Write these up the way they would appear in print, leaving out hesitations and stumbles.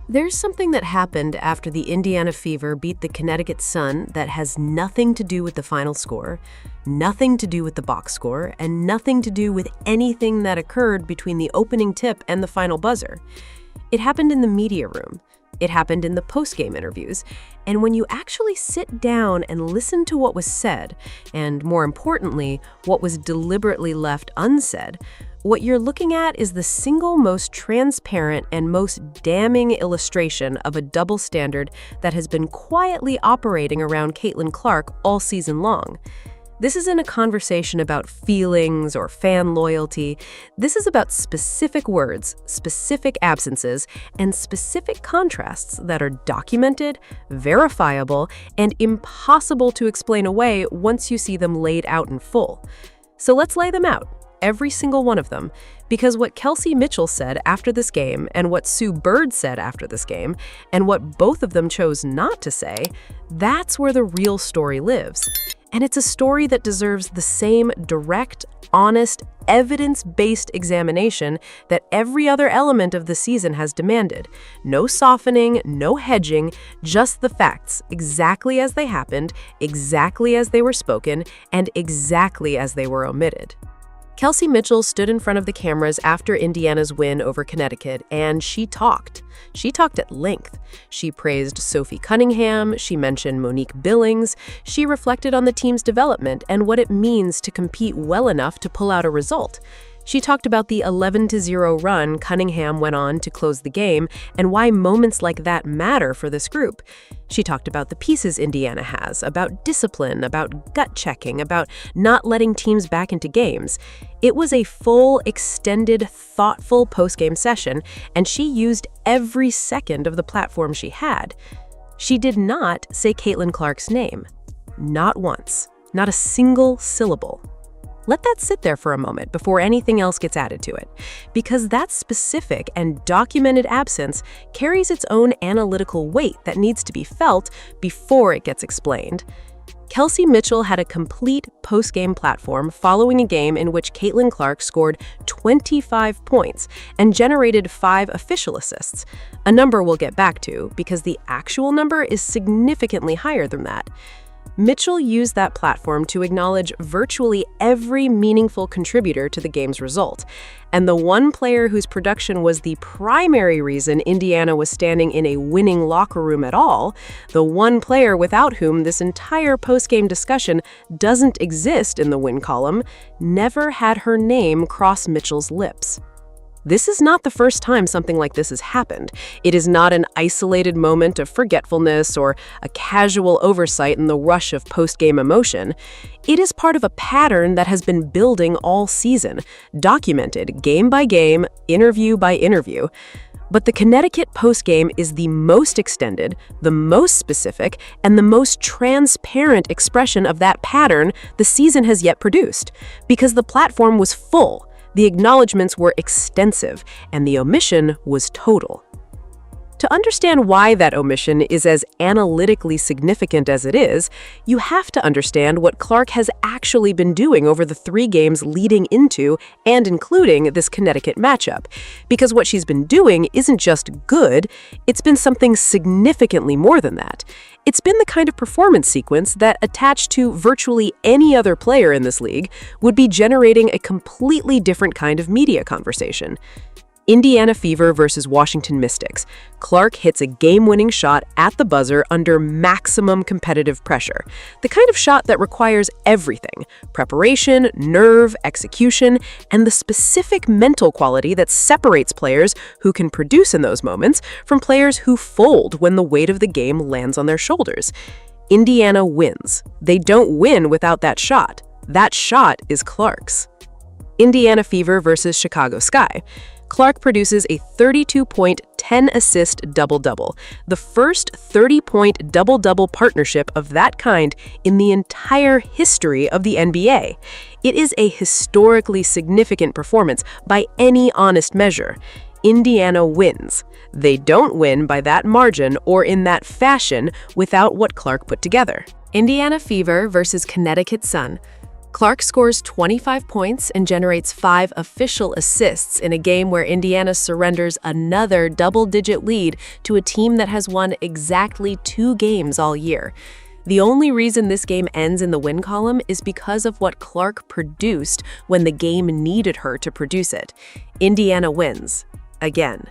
There's something that happened after the Indiana Fever beat the Connecticut Sun that has nothing to do with the final score, nothing to do with the box score, and nothing to do with anything that occurred between the opening tip and the final buzzer. It happened in the media room. It happened in the postgame interviews. And when you actually sit down and listen to what was said, and more importantly, what was deliberately left unsaid, what you're looking at is the single most transparent and most damning illustration of a double standard that has been quietly operating around Caitlin Clark all season long. This isn't a conversation about feelings or fan loyalty. This is about specific words, specific absences, and specific contrasts that are documented, verifiable, and impossible to explain away once you see them laid out in full. So let's lay them out, every single one of them, because what Kelsey Mitchell said after this game and what Sue Bird said after this game and what both of them chose not to say, that's where the real story lives. And it's a story that deserves the same direct, honest, evidence-based examination that every other element of the season has demanded. No softening, no hedging, just the facts, exactly as they happened, exactly as they were spoken, and exactly as they were omitted. Kelsey Mitchell stood in front of the cameras after Indiana's win over Connecticut, and she talked. She talked at length. She praised Sophie Cunningham, she mentioned Monique Billings, she reflected on the team's development and what it means to compete well enough to pull out a result. She talked about the 11-0 run Cunningham went on to close the game and why moments like that matter for this group. She talked about the pieces Indiana has, about discipline, about gut checking, about not letting teams back into games. It was a full, extended, thoughtful postgame session, and she used every second of the platform she had. She did not say Caitlin Clark's name. Not once. Not a single syllable. Let that sit there for a moment before anything else gets added to it, because that specific and documented absence carries its own analytical weight that needs to be felt before it gets explained. Kelsey Mitchell had a complete post-game platform following a game in which Caitlin Clark scored 25 points and generated 5 official assists, a number we'll get back to because the actual number is significantly higher than that. Mitchell used that platform to acknowledge virtually every meaningful contributor to the game's result. And the one player whose production was the primary reason Indiana was standing in a winning locker room at all, the one player without whom this entire postgame discussion doesn't exist in the win column, never had her name cross Mitchell's lips. This is not the first time something like this has happened. It is not an isolated moment of forgetfulness or a casual oversight in the rush of post-game emotion. It is part of a pattern that has been building all season, documented game by game, interview by interview. But the Connecticut postgame is the most extended, the most specific, and the most transparent expression of that pattern the season has yet produced, because the platform was full. The acknowledgments were extensive, and the omission was total. To understand why that omission is as analytically significant as it is, you have to understand what Clark has actually been doing over the 3 games leading into and including this Connecticut matchup. Because what she's been doing isn't just good, it's been something significantly more than that. It's been the kind of performance sequence that, attached to virtually any other player in this league, would be generating a completely different kind of media conversation. Indiana Fever versus Washington Mystics. Clark hits a game-winning shot at the buzzer under maximum competitive pressure. The kind of shot that requires everything: preparation, nerve, execution, and the specific mental quality that separates players who can produce in those moments from players who fold when the weight of the game lands on their shoulders. Indiana wins. They don't win without that shot. That shot is Clark's. Indiana Fever versus Chicago Sky. Clark produces a 32-point, 10-assist double-double, the first 30-point double-double partnership of that kind in the entire history of the NBA. It is a historically significant performance by any honest measure. Indiana wins. They don't win by that margin or in that fashion without what Clark put together. Indiana Fever versus Connecticut Sun. Clark scores 25 points and generates 5 official assists in a game where Indiana surrenders another double-digit lead to a team that has won exactly 2 games all year. The only reason this game ends in the win column is because of what Clark produced when the game needed her to produce it. Indiana wins. Again.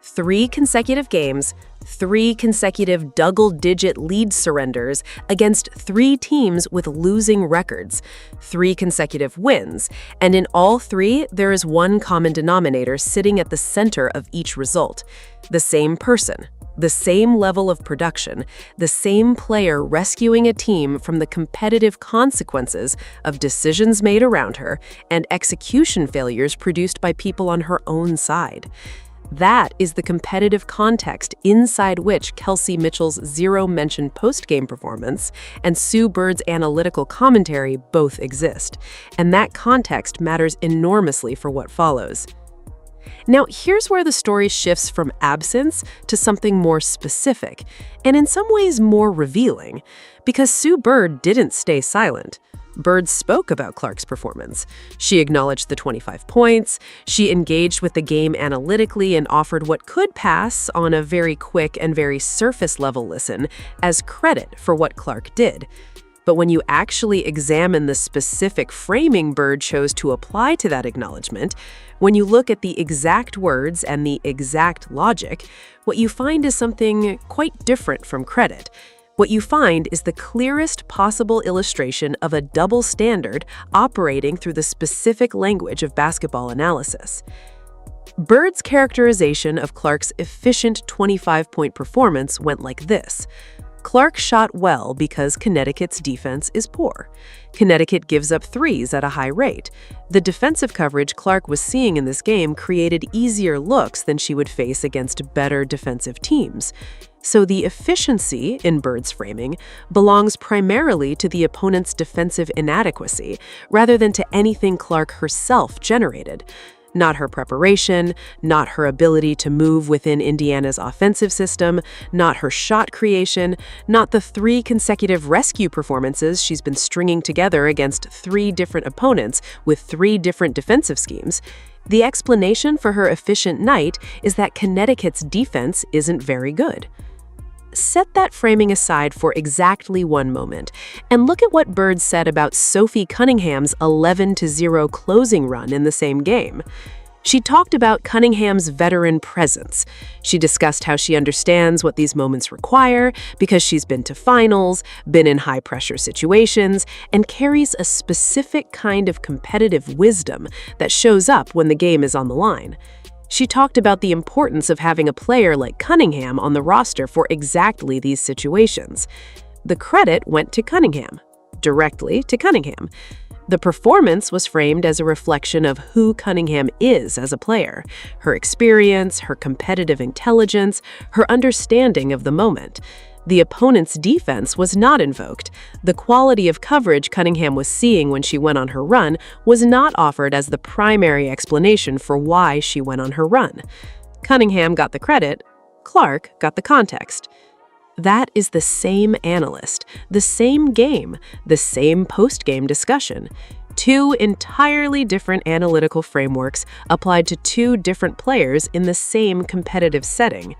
3 consecutive games, 3 consecutive double-digit lead surrenders against 3 teams with losing records, 3 consecutive wins, and in all 3, there is one common denominator sitting at the center of each result. The same person, the same level of production, the same player rescuing a team from the competitive consequences of decisions made around her and execution failures produced by people on her own side. That is the competitive context inside which Kelsey Mitchell's zero-mention postgame performance and Sue Bird's analytical commentary both exist, and that context matters enormously for what follows. Now, here's where the story shifts from absence to something more specific, and in some ways more revealing, because Sue Bird didn't stay silent. Bird spoke about Clark's performance. She acknowledged the 25 points, she engaged with the game analytically and offered what could pass on a very quick and very surface-level listen as credit for what Clark did. But when you actually examine the specific framing Bird chose to apply to that acknowledgement, when you look at the exact words and the exact logic, what you find is something quite different from credit. What you find is the clearest possible illustration of a double standard operating through the specific language of basketball analysis. Bird's characterization of Clark's efficient 25-point performance went like this. Clark shot well because Connecticut's defense is poor. Connecticut gives up threes at a high rate. The defensive coverage Clark was seeing in this game created easier looks than she would face against better defensive teams. So the efficiency, in Bird's framing, belongs primarily to the opponent's defensive inadequacy, rather than to anything Clark herself generated. Not her preparation, not her ability to move within Indiana's offensive system, not her shot creation, not the 3 consecutive rescue performances she's been stringing together against 3 different opponents with 3 different defensive schemes. The explanation for her efficient night is that Connecticut's defense isn't very good. Set that framing aside for exactly one moment, and look at what Bird said about Sophie Cunningham's 11-0 closing run in the same game. She talked about Cunningham's veteran presence. She discussed how she understands what these moments require because she's been to finals, been in high-pressure situations, and carries a specific kind of competitive wisdom that shows up when the game is on the line. She talked about the importance of having a player like Cunningham on the roster for exactly these situations. The credit went to Cunningham, directly to Cunningham. The performance was framed as a reflection of who Cunningham is as a player, her experience, her competitive intelligence, her understanding of the moment. The opponent's defense was not invoked. The quality of coverage Cunningham was seeing when she went on her run was not offered as the primary explanation for why she went on her run. Cunningham got the credit, Clark got the context. That is the same analyst, the same game, the same post-game discussion. 2 entirely different analytical frameworks applied to 2 different players in the same competitive setting.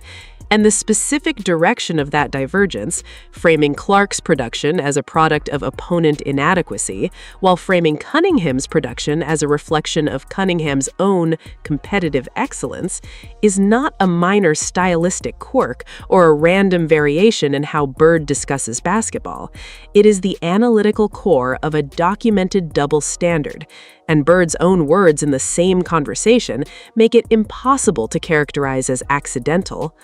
And the specific direction of that divergence, framing Clark's production as a product of opponent inadequacy, while framing Cunningham's production as a reflection of Cunningham's own competitive excellence, is not a minor stylistic quirk or a random variation in how Bird discusses basketball. It is the analytical core of a documented double standard, and Bird's own words in the same conversation make it impossible to characterize as accidental.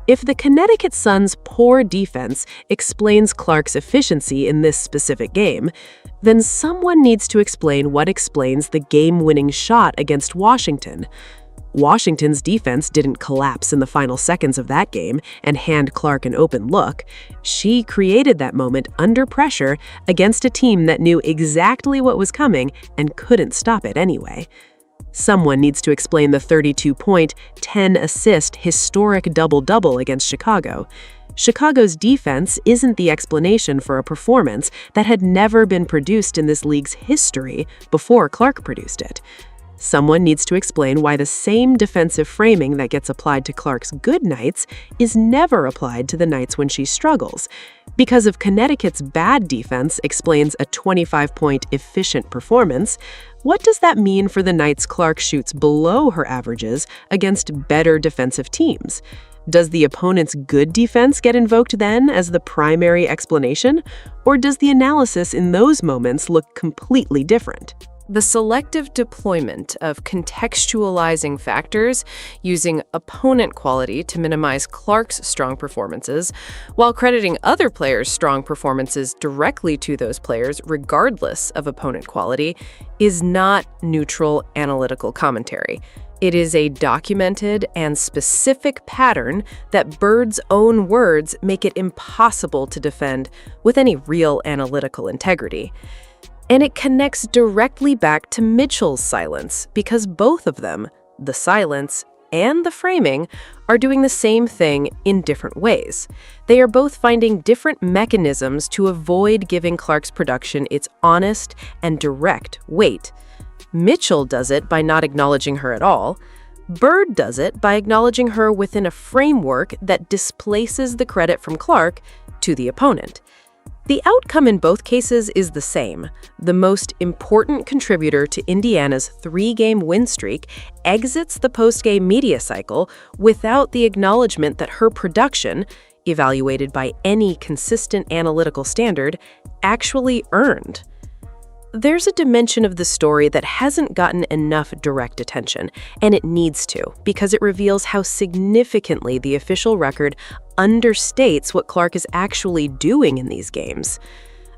If the Connecticut Sun's poor defense explains Clark's efficiency in this specific game, then someone needs to explain what explains the game-winning shot against Washington. Washington's defense didn't collapse in the final seconds of that game and hand Clark an open look. She created that moment under pressure against a team that knew exactly what was coming and couldn't stop it anyway. Someone needs to explain the 32-point, 10-assist historic double-double against Chicago. Chicago's defense isn't the explanation for a performance that had never been produced in this league's history before Clark produced it. Someone needs to explain why the same defensive framing that gets applied to Clark's good nights is never applied to the nights when she struggles. Because if Connecticut's bad defense explains a 25-point efficient performance, what does that mean for the nights Clark shoots below her averages against better defensive teams? Does the opponent's good defense get invoked then as the primary explanation, or does the analysis in those moments look completely different? The selective deployment of contextualizing factors using opponent quality to minimize Clark's strong performances, while crediting other players' strong performances directly to those players regardless of opponent quality, is not neutral analytical commentary. It is a documented and specific pattern that Bird's own words make it impossible to defend with any real analytical integrity. And it connects directly back to Mitchell's silence, because both of them, the silence and the framing, are doing the same thing in different ways. They are both finding different mechanisms to avoid giving Clark's production its honest and direct weight. Mitchell does it by not acknowledging her at all. Bird does it by acknowledging her within a framework that displaces the credit from Clark to the opponent. The outcome in both cases is the same. The most important contributor to Indiana's 3-game win streak exits the postgame media cycle without the acknowledgement that her production, evaluated by any consistent analytical standard, actually earned. There's a dimension of the story that hasn't gotten enough direct attention, and it needs to, because it reveals how significantly the official record understates what Clark is actually doing in these games.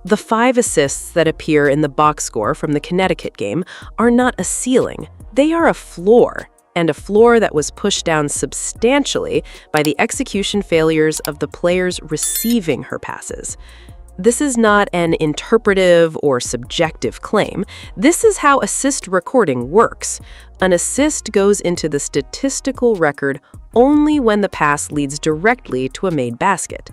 The 5 assists that appear in the box score from the Connecticut game are not a ceiling, they are a floor, and a floor that was pushed down substantially by the execution failures of the players receiving her passes. This is not an interpretive or subjective claim. This is how assist recording works. An assist goes into the statistical record only when the pass leads directly to a made basket.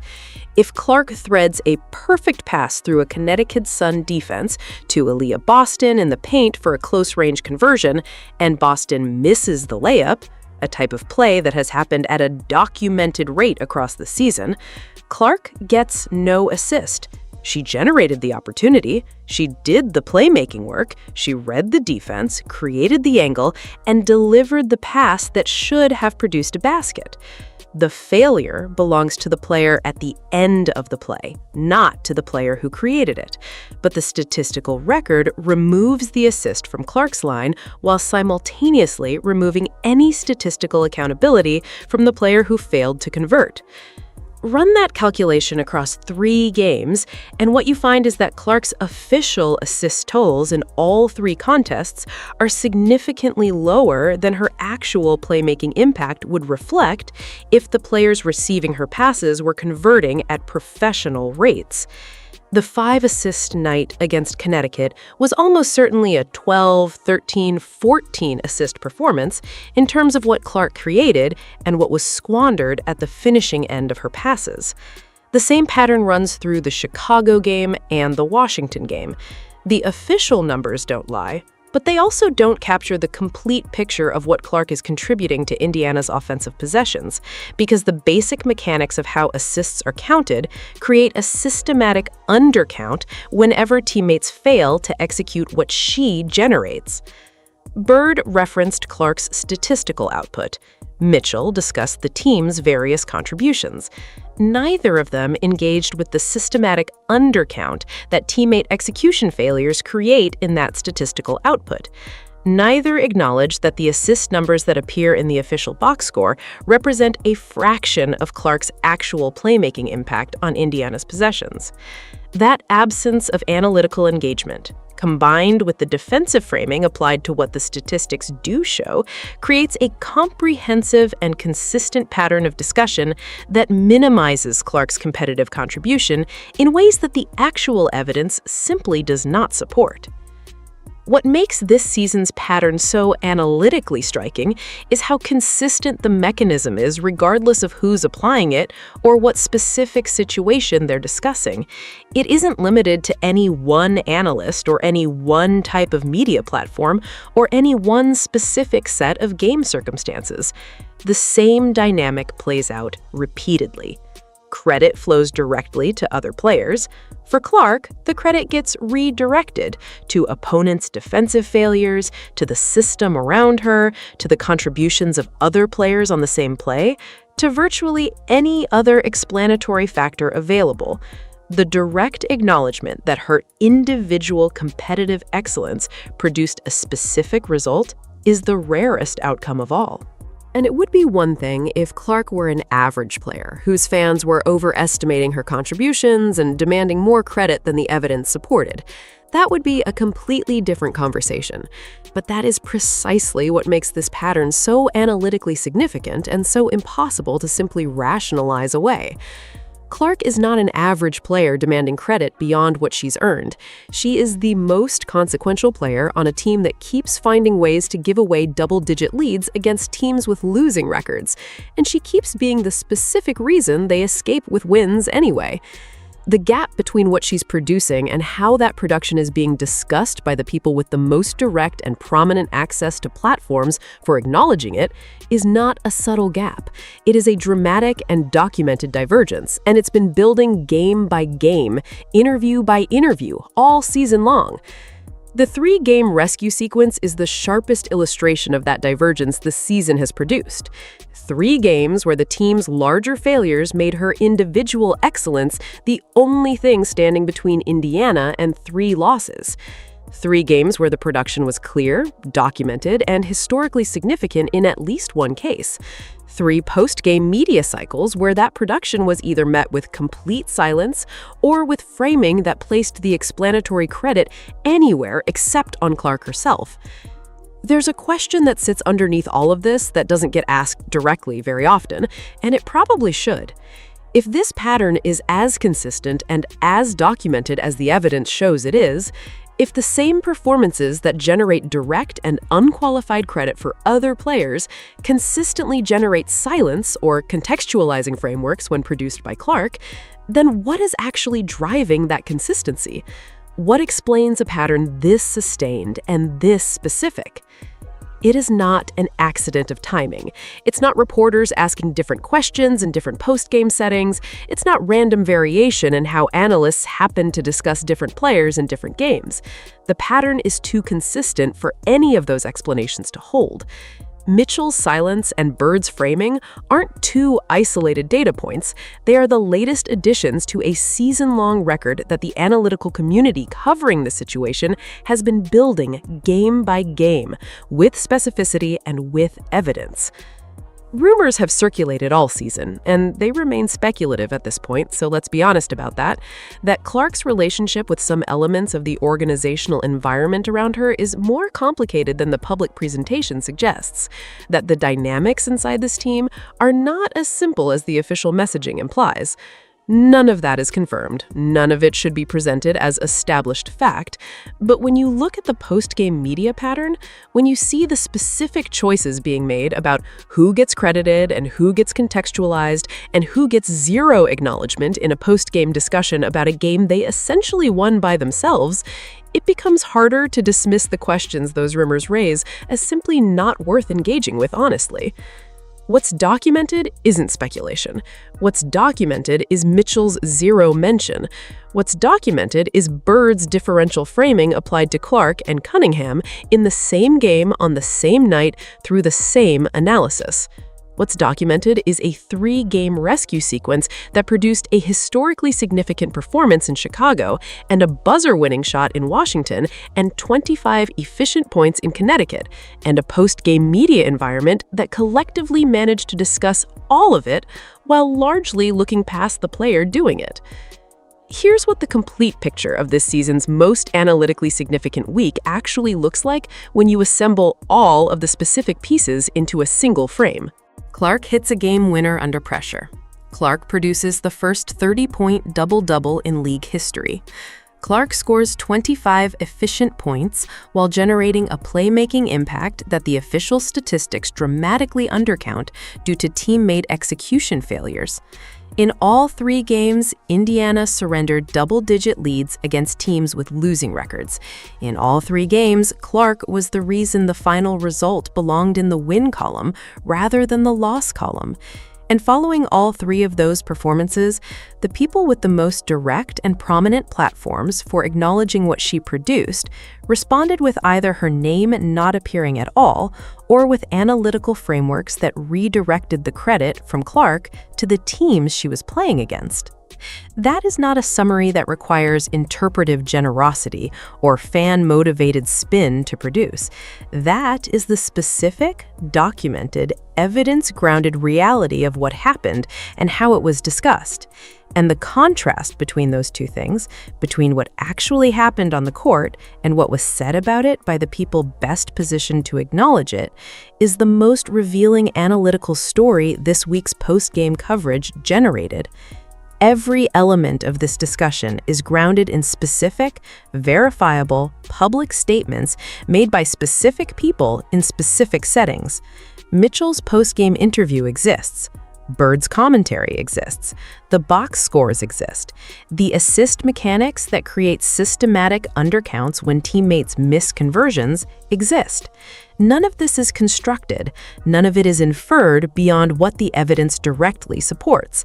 If Clark threads a perfect pass through a Connecticut Sun defense to Aaliyah Boston in the paint for a close-range conversion, and Boston misses the layup, a type of play that has happened at a documented rate across the season, Clark gets no assist. She generated the opportunity, she did the playmaking work, she read the defense, created the angle, and delivered the pass that should have produced a basket. The failure belongs to the player at the end of the play, not to the player who created it. But the statistical record removes the assist from Clark's line while simultaneously removing any statistical accountability from the player who failed to convert. Run that calculation across 3 games, and what you find is that Clark's official assist totals in all 3 contests are significantly lower than her actual playmaking impact would reflect if the players receiving her passes were converting at professional rates. The 5-assist night against Connecticut was almost certainly a 12, 13, 14 assist performance in terms of what Clark created and what was squandered at the finishing end of her passes. The same pattern runs through the Chicago game and the Washington game. The official numbers don't lie, but they also don't capture the complete picture of what Clark is contributing to Indiana's offensive possessions, because the basic mechanics of how assists are counted create a systematic undercount whenever teammates fail to execute what she generates. Bird referenced Clark's statistical output. Mitchell discussed the team's various contributions. Neither of them engaged with the systematic undercount that teammate execution failures create in that statistical output. Neither acknowledged that the assist numbers that appear in the official box score represent a fraction of Clark's actual playmaking impact on Indiana's possessions. That absence of analytical engagement, combined with the defensive framing applied to what the statistics do show, creates a comprehensive and consistent pattern of discussion that minimizes Clark's competitive contribution in ways that the actual evidence simply does not support. What makes this season's pattern so analytically striking is how consistent the mechanism is regardless of who's applying it or what specific situation they're discussing. It isn't limited to any one analyst or any one type of media platform or any one specific set of game circumstances. The same dynamic plays out repeatedly. Credit flows directly to other players. For Clark, the credit gets redirected to opponents' defensive failures, to the system around her, to the contributions of other players on the same play, to virtually any other explanatory factor available. The direct acknowledgement that her individual competitive excellence produced a specific result is the rarest outcome of all. And it would be one thing if Clark were an average player, whose fans were overestimating her contributions and demanding more credit than the evidence supported. That would be a completely different conversation. But that is precisely what makes this pattern so analytically significant and so impossible to simply rationalize away. Clark is not an average player demanding credit beyond what she's earned. She is the most consequential player on a team that keeps finding ways to give away double-digit leads against teams with losing records, and she keeps being the specific reason they escape with wins anyway. The gap between what she's producing and how that production is being discussed by the people with the most direct and prominent access to platforms for acknowledging it is not a subtle gap. It is a dramatic and documented divergence, and it's been building game by game, interview by interview, all season long. The 3-game rescue sequence is the sharpest illustration of that divergence the season has produced. 3 games where the team's larger failures made her individual excellence the only thing standing between Indiana and 3 losses. 3 games where the production was clear, documented, and historically significant in at least one case. 3 post-game media cycles where that production was either met with complete silence or with framing that placed the explanatory credit anywhere except on Clark herself. There's a question that sits underneath all of this that doesn't get asked directly very often, and it probably should. If this pattern is as consistent and as documented as the evidence shows it is, if the same performances that generate direct and unqualified credit for other players consistently generate silence or contextualizing frameworks when produced by Clark, then what is actually driving that consistency? What explains a pattern this sustained and this specific? It is not an accident of timing. It's not reporters asking different questions in different post-game settings. It's not random variation in how analysts happen to discuss different players in different games. The pattern is too consistent for any of those explanations to hold. Mitchell's silence and Bird's framing aren't 2 isolated data points. They are the latest additions to a season-long record that the analytical community covering the situation has been building game by game, with specificity and with evidence. Rumors have circulated all season, and they remain speculative at this point, so let's be honest about that Clark's relationship with some elements of the organizational environment around her is more complicated than the public presentation suggests, that the dynamics inside this team are not as simple as the official messaging implies. None of that is confirmed. None of it should be presented as established fact. But when you look at the post-game media pattern, when you see the specific choices being made about who gets credited and who gets contextualized and who gets zero acknowledgement in a post-game discussion about a game they essentially won by themselves, it becomes harder to dismiss the questions those rumors raise as simply not worth engaging with honestly. What's documented isn't speculation. What's documented is Mitchell's zero mention. What's documented is Bird's differential framing applied to Clark and Cunningham in the same game on the same night through the same analysis. What's documented is a 3-game rescue sequence that produced a historically significant performance in Chicago and a buzzer-winning shot in Washington and 25 efficient points in Connecticut, and a post-game media environment that collectively managed to discuss all of it while largely looking past the player doing it. Here's what the complete picture of this season's most analytically significant week actually looks like when you assemble all of the specific pieces into a single frame. Clark hits a game winner under pressure. Clark produces the first 30-point double-double in league history. Clark scores 25 efficient points while generating a playmaking impact that the official statistics dramatically undercount due to teammate execution failures. In all 3 games, Indiana surrendered double-digit leads against teams with losing records. In all 3 games, Clark was the reason the final result belonged in the win column rather than the loss column. And following all 3 of those performances, the people with the most direct and prominent platforms for acknowledging what she produced responded with either her name not appearing at all or with analytical frameworks that redirected the credit from Clark to the teams she was playing against. That is not a summary that requires interpretive generosity or fan-motivated spin to produce. That is the specific, documented, evidence-grounded reality of what happened and how it was discussed. And the contrast between those 2 things, between what actually happened on the court and what was said about it by the people best positioned to acknowledge it, is the most revealing analytical story this week's post-game coverage generated. Every element of this discussion is grounded in specific, verifiable, public statements made by specific people in specific settings. Mitchell's post-game interview exists. Bird's commentary exists. The box scores exist. The assist mechanics that create systematic undercounts when teammates miss conversions exist. None of this is constructed. None of it is inferred beyond what the evidence directly supports.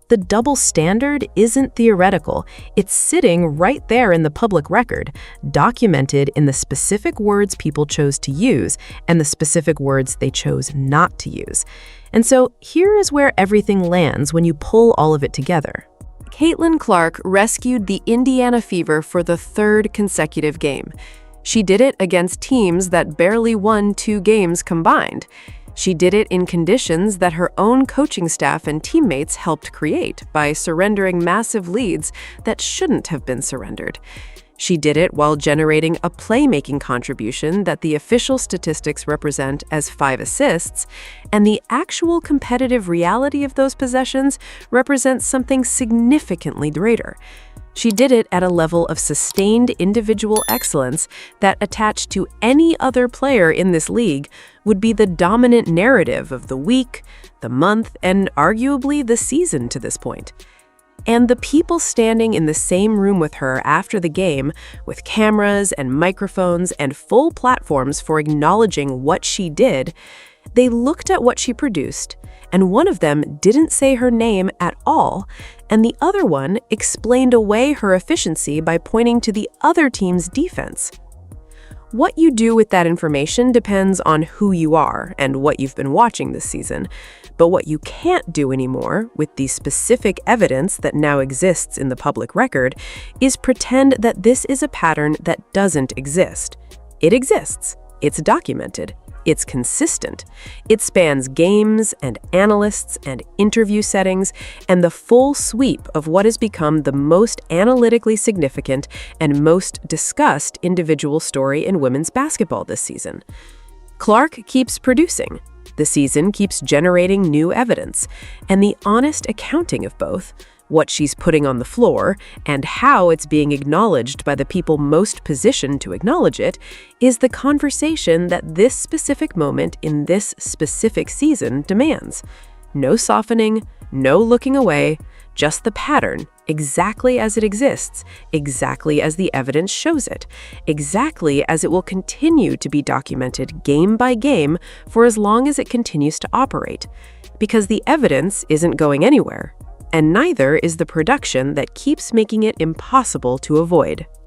The double standard isn't theoretical. It's sitting right there in the public record, documented in the specific words people chose to use and the specific words they chose not to use. And so here is where everything lands when you pull all of it together. Caitlin Clark rescued the Indiana Fever for the 3rd consecutive game. She did it against teams that barely won 2 games combined. She did it in conditions that her own coaching staff and teammates helped create by surrendering massive leads that shouldn't have been surrendered. She did it while generating a playmaking contribution that the official statistics represent as 5 assists, and the actual competitive reality of those possessions represents something significantly greater. She did it at a level of sustained individual excellence that, attached to any other player in this league, would be the dominant narrative of the week, the month, and arguably the season to this point. And the people standing in the same room with her after the game, with cameras and microphones and full platforms for acknowledging what she did, they looked at what she produced, and one of them didn't say her name at all, and the other one explained away her efficiency by pointing to the other team's defense. What you do with that information depends on who you are and what you've been watching this season. But what you can't do anymore, with the specific evidence that now exists in the public record, is pretend that this is a pattern that doesn't exist. It exists. It's documented. It's consistent. It spans games and analysts and interview settings and the full sweep of what has become the most analytically significant and most discussed individual story in women's basketball this season. Clark keeps producing. The season keeps generating new evidence, and the honest accounting of both, what she's putting on the floor, and how it's being acknowledged by the people most positioned to acknowledge it, is the conversation that this specific moment in this specific season demands. No softening, no looking away, just the pattern, exactly as it exists, exactly as the evidence shows it, exactly as it will continue to be documented game by game for as long as it continues to operate. Because the evidence isn't going anywhere. And neither is the production that keeps making it impossible to avoid.